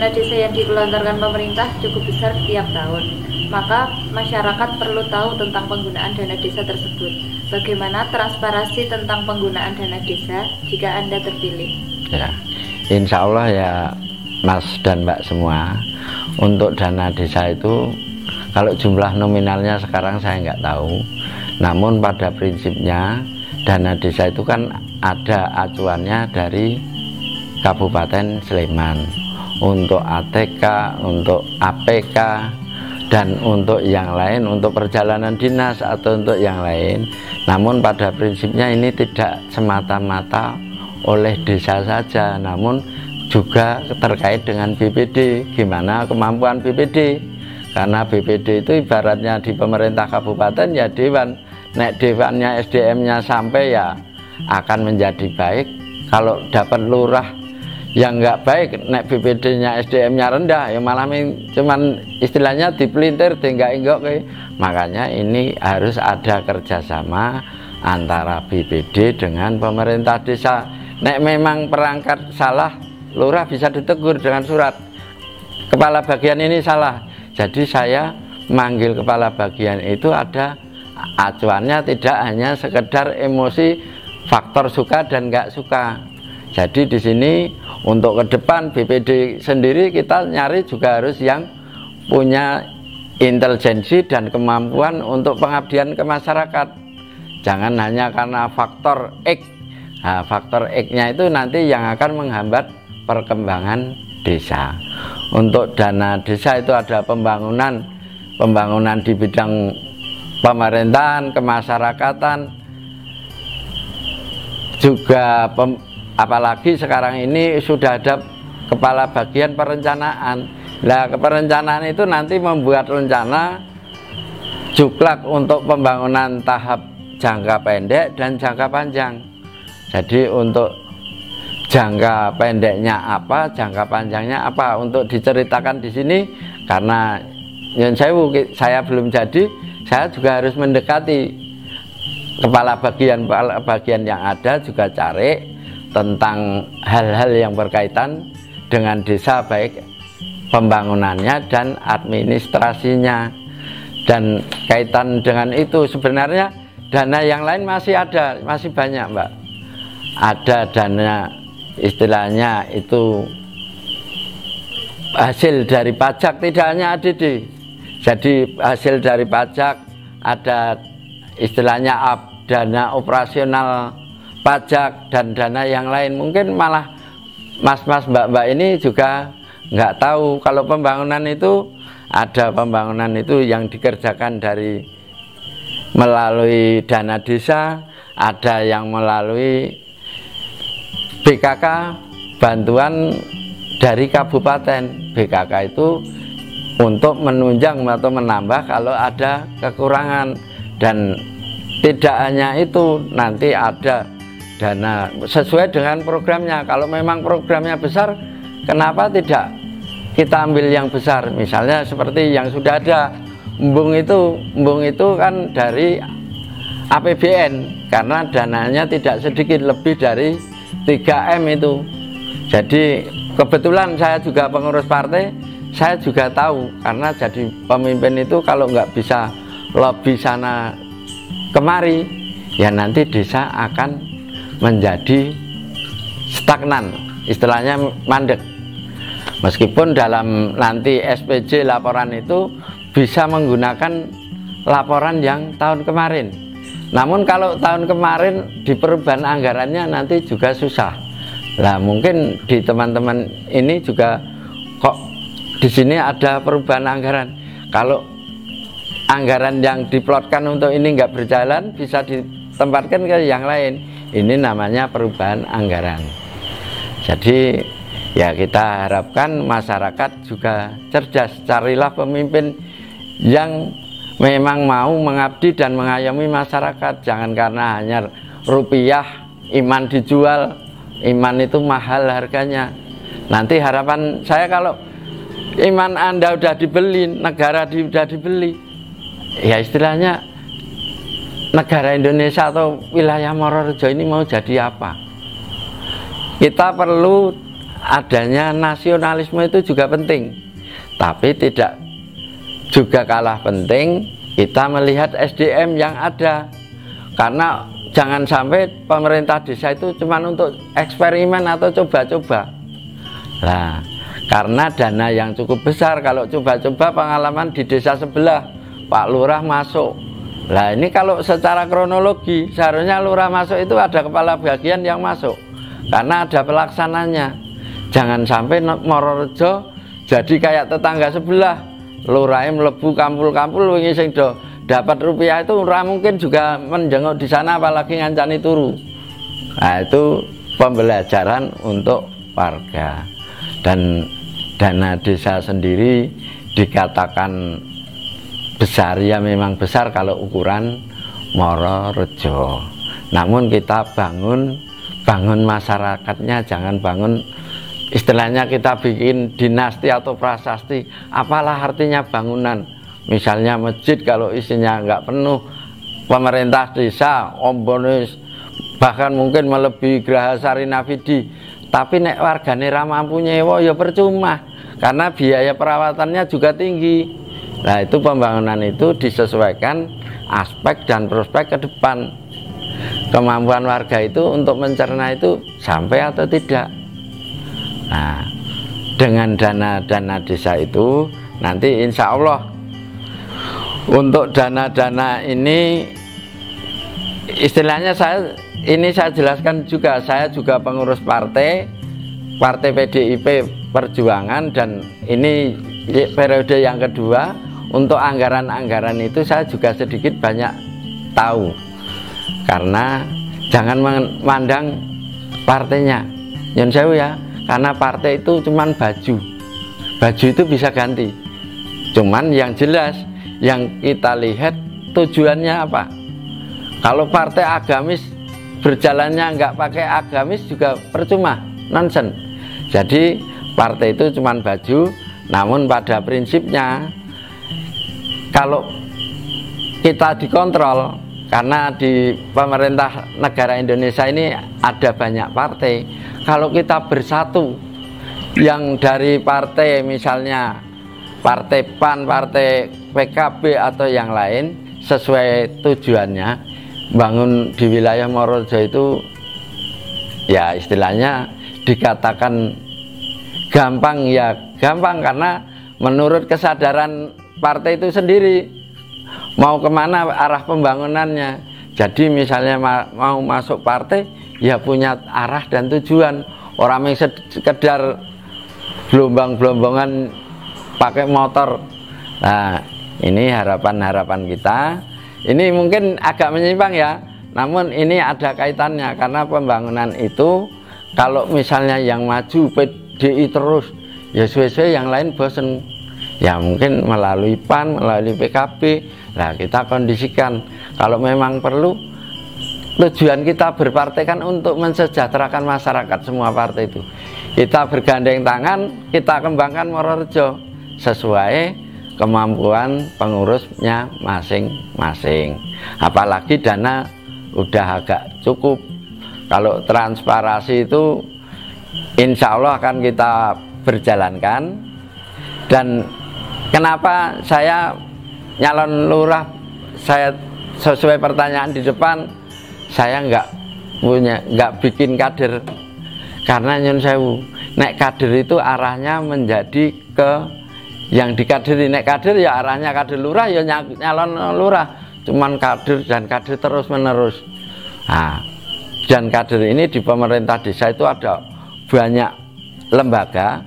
dana desa yang digelontorkan pemerintah cukup besar tiap tahun. Maka masyarakat perlu tahu tentang penggunaan dana desa tersebut. Bagaimana transparansi tentang penggunaan dana desa jika Anda terpilih? Ya, insya Allah ya Mas dan Mbak semua, untuk dana desa itu kalau jumlah nominalnya sekarang saya nggak tahu, namun pada prinsipnya dana desa itu kan ada acuannya dari Kabupaten Sleman untuk ATK, untuk APK, dan untuk yang lain, untuk perjalanan dinas atau untuk yang lain. Namun pada prinsipnya ini tidak semata-mata oleh desa saja, namun juga terkait dengan BPD, gimana kemampuan BPD. Karena BPD itu ibaratnya di pemerintah kabupaten ya dewan, nek dewannya SDM-nya sampai ya akan menjadi baik. Kalau dapat lurah yang nggak baik, nek BPD-nya SDM-nya rendah ya malah cuman istilahnya dipelintir tinggal enggak. Makanya ini harus ada kerjasama antara BPD dengan pemerintah desa. Nek memang perangkat salah, lurah bisa ditegur dengan surat, kepala bagian ini salah. Jadi saya manggil kepala bagian itu ada acuannya, tidak hanya sekedar emosi faktor suka dan nggak suka. Jadi di sini untuk ke depan BPD sendiri kita nyari juga harus yang punya intelijensi dan kemampuan untuk pengabdian ke masyarakat. Jangan hanya karena faktor X. Nah, faktor X-nya itu nanti yang akan menghambat perkembangan desa. Untuk dana desa itu ada pembangunan di bidang pemerintahan, kemasyarakatan, juga apalagi sekarang ini sudah ada kepala bagian perencanaan. Nah, perencanaan itu nanti membuat rencana juklak untuk pembangunan tahap jangka pendek dan jangka panjang. Jadi untuk jangka pendeknya apa, jangka panjangnya apa, untuk diceritakan di sini karena yang saya belum jadi, saya juga harus mendekati kepala bagian yang ada, juga cari tentang hal-hal yang berkaitan dengan desa, baik pembangunannya dan administrasinya. Dan kaitan dengan itu sebenarnya dana yang lain masih ada, masih banyak Mbak. Ada dana istilahnya itu hasil dari pajak, tidak hanya ADD. Jadi hasil dari pajak ada istilahnya dana operasional pajak dan dana yang lain. Mungkin malah mas-mas mbak-mbak ini juga nggak tahu kalau pembangunan itu ada pembangunan itu yang dikerjakan dari melalui dana desa, ada yang melalui BKK, bantuan dari kabupaten. BKK itu untuk menunjang atau menambah kalau ada kekurangan. Dan tidak hanya itu, nanti ada dana sesuai dengan programnya. Kalau memang programnya besar, kenapa tidak kita ambil yang besar? Misalnya seperti yang sudah ada embung itu kan dari APBN, karena dananya tidak sedikit, lebih dari 3M itu. Jadi kebetulan saya juga pengurus partai, saya juga tahu, karena jadi pemimpin itu kalau nggak bisa lobby sana kemari, ya nanti desa akan menjadi stagnan, istilahnya mandek. Meskipun dalam nanti SPJ laporan itu bisa menggunakan laporan yang tahun kemarin, namun kalau tahun kemarin di perubahan anggarannya nanti juga susah. Lah mungkin di teman-teman ini juga kok di sini ada perubahan anggaran. Kalau anggaran yang diplotkan untuk ini nggak berjalan, bisa ditempatkan ke yang lain. Ini namanya perubahan anggaran. Jadi ya kita harapkan masyarakat juga cerdas. Carilah pemimpin yang memang mau mengabdi dan mengayomi masyarakat. Jangan karena hanya rupiah, iman dijual. Iman itu mahal harganya. Nanti harapan saya kalau iman Anda udah dibeli, negara udah dibeli, ya istilahnya negara Indonesia atau wilayah Morerejo ini mau jadi apa? Kita perlu adanya nasionalisme itu juga penting, tapi tidak juga kalah penting kita melihat SDM yang ada, karena jangan sampai pemerintah desa itu cuma untuk eksperimen atau coba-coba. Nah, karena dana yang cukup besar, kalau coba-coba pengalaman di desa sebelah Pak Lurah masuk. Nah, ini kalau secara kronologi seharusnya lurah masuk itu ada kepala bagian yang masuk, karena ada pelaksananya. Jangan sampai Mororejo jadi kayak tetangga sebelah, lurahnya melebu kampul-kampul wingi sing do dapat rupiah itu ora mungkin juga menjenguk di sana, apalagi ngancani turu. Nah, itu pembelajaran untuk warga. Dan dana desa sendiri dikatakan besar, ya memang besar kalau ukuran Mororejo. Namun kita bangun masyarakatnya, jangan bangun istilahnya kita bikin dinasti atau prasasti. Apalah artinya bangunan? Misalnya masjid kalau isinya nggak penuh, pemerintah desa ombonis bahkan mungkin melebihi Graha Sarinavidi, tapi nek wargane ra mampu nyewa ya percuma, karena biaya perawatannya juga tinggi. Nah, itu pembangunan itu disesuaikan aspek dan prospek ke depan. Kemampuan warga itu untuk mencerna itu sampai atau tidak. Nah, dengan dana-dana desa itu nanti insya Allah untuk dana-dana ini istilahnya saya jelaskan juga, saya juga pengurus partai PDIP Perjuangan, dan ini periode yang kedua. Untuk anggaran-anggaran itu saya juga sedikit banyak tahu, karena jangan memandang partainya, nyun sewu ya, karena partai itu cuman baju itu bisa ganti, cuman yang jelas yang kita lihat tujuannya apa. Kalau partai agamis berjalannya nggak pakai agamis juga percuma, nonsen. Jadi partai itu cuman baju, namun pada prinsipnya kalau kita dikontrol, karena di pemerintah negara Indonesia ini ada banyak partai. Kalau kita bersatu, yang dari partai misalnya partai PAN, partai PKB atau yang lain, sesuai tujuannya, bangun di wilayah Mororejo itu ya istilahnya dikatakan gampang, ya gampang karena menurut kesadaran partai itu sendiri mau kemana arah pembangunannya. Jadi misalnya mau masuk partai ya punya arah dan tujuan, orang yang sekedar gelombang-gelombongan pakai motor. Nah, ini harapan-harapan kita. Ini mungkin agak menyimpang ya, namun ini ada kaitannya, karena pembangunan itu kalau misalnya yang maju PDI terus, ya sesuai yang lain bosen. Ya mungkin melalui PAN, melalui PKB. Nah, kita kondisikan kalau memang perlu, tujuan kita berpartai kan untuk mensejahterakan masyarakat, semua partai itu. Kita bergandeng tangan, kita kembangkan Mororejo sesuai kemampuan pengurusnya masing-masing. Apalagi dana udah agak cukup. Kalau transparansi itu insya Allah akan kita berjalankan. Dan kenapa saya nyalon lurah, saya sesuai pertanyaan di depan, saya nggak bikin kader, karena nyun sewu, nek kader itu arahnya menjadi ke yang dikaderi. Nek kader ya arahnya kader lurah, ya nyalon lurah, cuman kader dan kader terus menerus. Nah, dan kader ini di pemerintah desa itu ada banyak lembaga.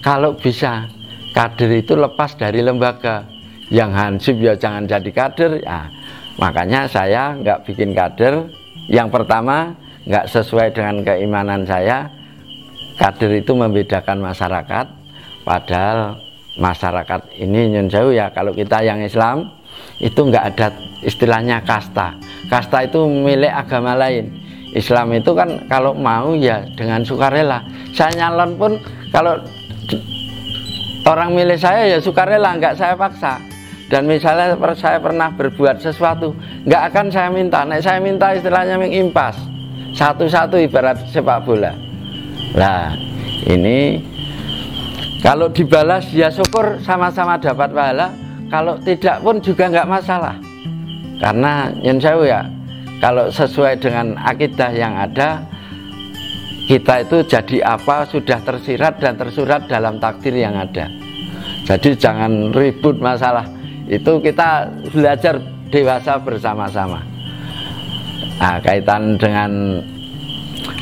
Kalau bisa kader itu lepas dari lembaga, yang hansip ya jangan jadi kader ya. Makanya saya nggak bikin kader. Yang pertama, nggak sesuai dengan keimanan saya. Kader itu membedakan masyarakat, padahal masyarakat ini nyun sewu ya, kalau kita yang Islam itu nggak ada istilahnya kasta. Kasta itu milik agama lain. Islam itu kan kalau mau ya dengan sukarela. Saya nyalon pun kalau orang milih saya ya sukarela, nggak saya paksa. Dan misalnya saya pernah berbuat sesuatu, nggak akan saya minta. Nek saya minta istilahnya mengimpas satu-satu, ibarat sepak bola. Nah, Ini kalau dibalas ya syukur, sama-sama dapat pahala. Kalau tidak pun juga nggak masalah, karena nyun sewu ya, kalau sesuai dengan akidah yang ada, kita itu jadi apa sudah tersirat dan tersurat dalam takdir yang ada. Jadi jangan ribut masalah itu, kita belajar dewasa bersama-sama. Nah, kaitan dengan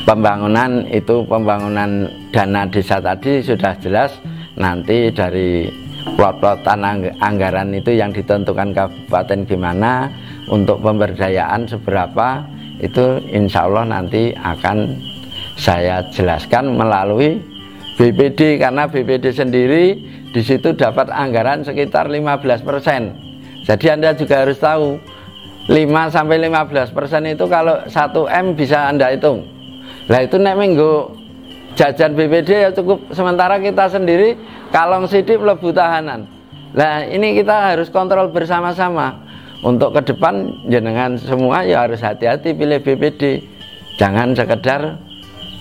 pembangunan itu, pembangunan dana desa tadi sudah jelas. Nanti dari plot-plotan anggaran itu yang ditentukan kabupaten gimana, untuk pemberdayaan seberapa, itu insya Allah nanti akan saya jelaskan melalui BPD, karena BPD sendiri di situ dapat anggaran sekitar 15%. Jadi Anda juga harus tahu 5-15% itu kalau 1 M bisa Anda hitung. Lah itu nek minggu jajan BPD ya cukup, sementara kita sendiri kalong sidik mlebu tahanan. Nah ini kita harus kontrol bersama-sama. Untuk ke depan jenengan semua ya harus hati-hati pilih BPD. Jangan sekedar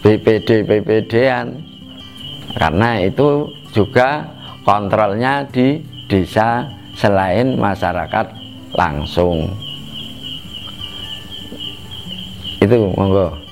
BPD-BPD-an. Karena itu juga kontrolnya di desa selain masyarakat langsung. Itu monggo.